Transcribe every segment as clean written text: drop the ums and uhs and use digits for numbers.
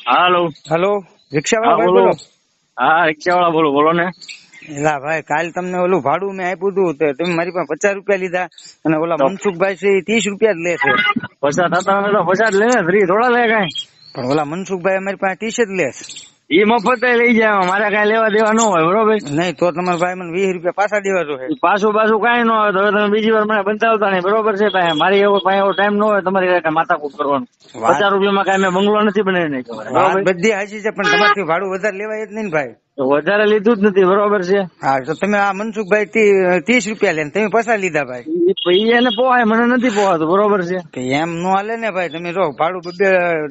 હાલો. Hello, રિક્ષા હા વાળા ભાઈ બોલો. બોલો? હા રિક્ષા વાળા બોલો. બોલો ને. એલા ભાઈ, કાલ તમને ઓલું ભાડું મેં આપ્યું હતું તો તમે મારી પાસે 50 રૂપિયા લીધા અને ઓલા તો મનસુખભાઈ છે એ 30 રૂપિયા જ લે છે. પૈસા થતા હોય તો પૈસા જ લે ને, ફ્રી થોડા લે કઈ. પણ ઓલા મનસુખભાઈ અમારી પાસે 30 જ લે છે. ઈ મફત લઈ જાય, મારે કઈ લેવા દેવા ન હોય. બરોબર. નહીં તો તમારા ભાઈ મને 20 રૂપિયા પાછા દેવા જોઈએ. પાછું કઈ ન હોય તો હવે તમે બીજી વાર મને બંધાવતા નહીં. બરોબર છે ભાઈ, મારી એવો ટાઈમ ન હોય તમારી કઈ માથાકૂટ કરવાનું. વાત 50 રૂપિયામાં કઈ મેં બંગલો નથી બનાવી નાખ્યો. વાત બરોબર. બધી હાચી છે, પણ તમારથી ભાડું વધારે લેવાય જ નહીં ને ભાઈ. તો વધારે લીધું જ નથી. બરોબર છે. હા, તો તમે આ મનસુખભાઈ 30 રૂપિયા લે ને તમે પાછા લીધા ભાઈ. ઈ એને પોહાય, મને નથી પોહાતું. બરોબર છે. તો એમ નો હાલે ને ભાઈ. તમે જો ભાડું બે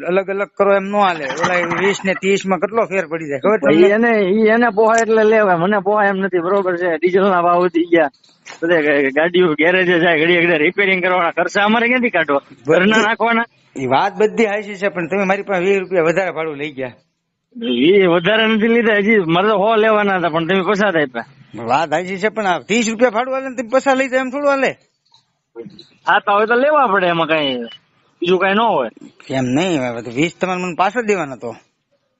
અલગ અલગ કરો એમ નો હાલે. ઓલા 20 ને 30 માં કેટલો ફેર પડી જાય ખબર તમને? એને પોહાય એટલે લેવાય, મને પોહાય એમ નથી. બરોબર છે. ડીઝલ ના ભાવ વધી ગયા, બધે ગાડીઓ ગેરેજે જાય, ઘડી રિપેરિંગ કરવાના ખર્ચા અમારે ક્યાંથી કાઢવા? ઘરના નાખવાના. એ વાત બધી હાચી છે, પણ તમે મારી પાસે 20 રૂપિયા વધારે ભાડું લઈ ગયા. એ વધારે નથી લીધા, હજી મારે તો 100 લેવાના હતા, પણ તમે પૈસા આપ્યા. વાત હાચી છે, પણ આ 30 રૂપિયા ભાડું હાલે ને તમે પૈસા લઈ જાય એમ થોડું હાલે? ખાતા હોય તો લેવા પડે, એમાં કઈ બીજું કઈ ન હોય. એમ નહીં, 20 તમારે મને પાછા દેવાના તો.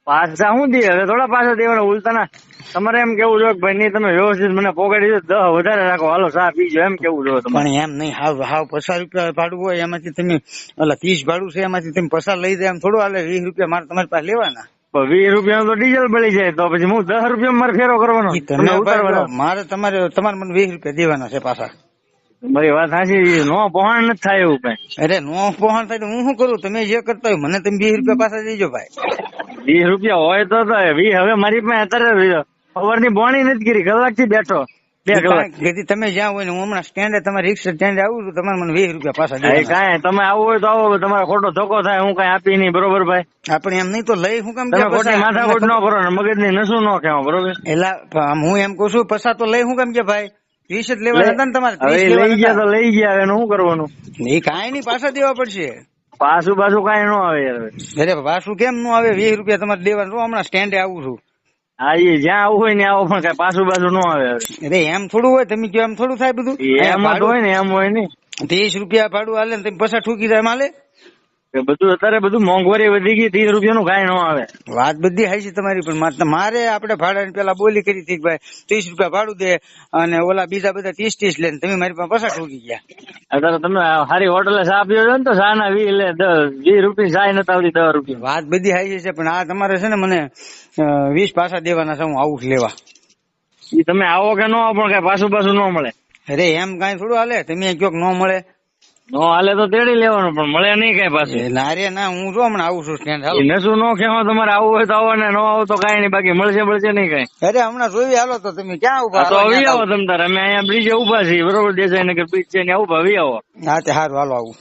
પાછા શું દે? હવે થોડા પાછા દેવાના ઉલટાના. તમારે એમ કેવું જોઈએ કે ભાઈ નહીં, તમે વ્યવસ્થિત મને પોગાડી દો, 10 વધારે રાખો, હાલો ચા પીજો, એમ કેવું જોઈએ તમારે? પણ એમ નહીં, હાવ 50 રૂપિયા ભાડું હોય એમાંથી તમે ઓલા 30 ભાડું છે એમાંથી તમે પૈસા લઈ જાય એમ થોડું હાલે? 20 રૂપિયા મારે તમારી પાસે લેવાના. 20 રૂપિયા તો ડીઝલ બળી જાય, તો પછી હું 10 રૂપિયા મારે ફેરો કરવાનો. તમે મારે તમારે મને 20 રૂપિયા દેવાના છે પાછા. મારી વાત સાચી, નો પહોંચ નથી થાય એવું કઈ. અરે નો પહોંચ થાય તો હું શું કરું? તમે જે કરતા હોય મને તમે 20 રૂપિયા પાછા દેજો ભાઈ. 20 રૂપિયા હોય તો 20. હવે મારી પાસે અત્યારે ખબરની બોણી નથી કરી, કલાક થી બેઠો, 2 કલાક. તમે જ્યાં હોય ને હું હમણાં સ્ટેન્ડે તમારી રિક્ષા સ્ટેન્ડે આવું છું, તમારે મને 20 રૂપિયા પાછા દેવાના. કાંઈ તમે આવું હોય તો આવો, તમારો ખોટો ધક્કો થાય, હું કઈ આપી નહીં. બરોબર ભાઈ? આપણે એમ નહીં તો લઈ હું કામ? તમે ખોટી માથાકૂટ ન કરો ને મગજ ની નશું ન કહેવા. બરોબર? એટલે હું એમ કઉ છું પૈસા તો લઈ હું કેમ કે ભાઈ 30 જ લેવાના હતા ને તમારે? લઈ ગયા તો લઈ ગયા, હવે શું કરવાનું? એ કાંઈ નહીં, પાછા દેવા પડશે. પાછું કઈ ન આવે યાર. અરે પાછું કેમ ન આવે? 20 રૂપિયા તમારે દેવાનું. હમણાં સ્ટેન્ડે આવું છું. હા, એ જ્યાં આવું હોય ને આવો, પણ કઈ પાછું ન આવે. અરે એમ થોડું હોય, તમે કયો એમ થોડું થાય બધું? એમ જ હોય ને, એમ હોય ને. 30 રૂપિયા ભાડું હાલે ને તમે પૈસા ઠૂકી જાય એમ હાલે? બધું અત્યારે મોંઘવારી વધી ગઈ, 30 રૂપિયાનું કઈ ન આવે. વાત બધી હાચી તમારી, પણ મારે આપણે ભાડા પેલા બોલી કરી હતી ભાઈ 30 રૂપિયા ભાડું દે અને ઓલા બીજા બધા 30 લે, તમે મારી પાસે પૈસા ઠોકી ગયા. અત્યારે તમે સારી હોટલે ચા પીવો છો ને તો ચા ના 20 લે, 20 રૂપિયા ચા નથી આવતી, 10 રૂપિયા. વાત બધી હાચી છે, પણ આ તમારે છે ને મને 20 પાછા દેવાના છે. હું આવું લેવા. ઈ તમે આવો કે ન આવો, પણ કઈ પાછું ન મળે. અરે એમ કઈ થોડું હાલે? તમે કયો ન મળે? નો હાલે તો તેડી લેવાનું, પણ મળે નહીં કઈ પાછું. ના રે ના, હું જો હમણાં આવું છું સ્ટેન્ડ. નશું ન ખેવા, તમારે આવું હોય તો આવો ને, ન આવો તો કઈ નહીં, બાકી મળશે નહીં કઈ. અરે હમણાં જોઈ હાલો તો તમે ક્યાં ઉભા? તો આવી આવો તમે તારે, અમે અહીંયા બ્રિજે ઉભા છીએ. બરોબર? દેસાઈનગર બ્રિજ છે ને, ઉભા આવી આવો. હા તે સારું, હાલો આવું.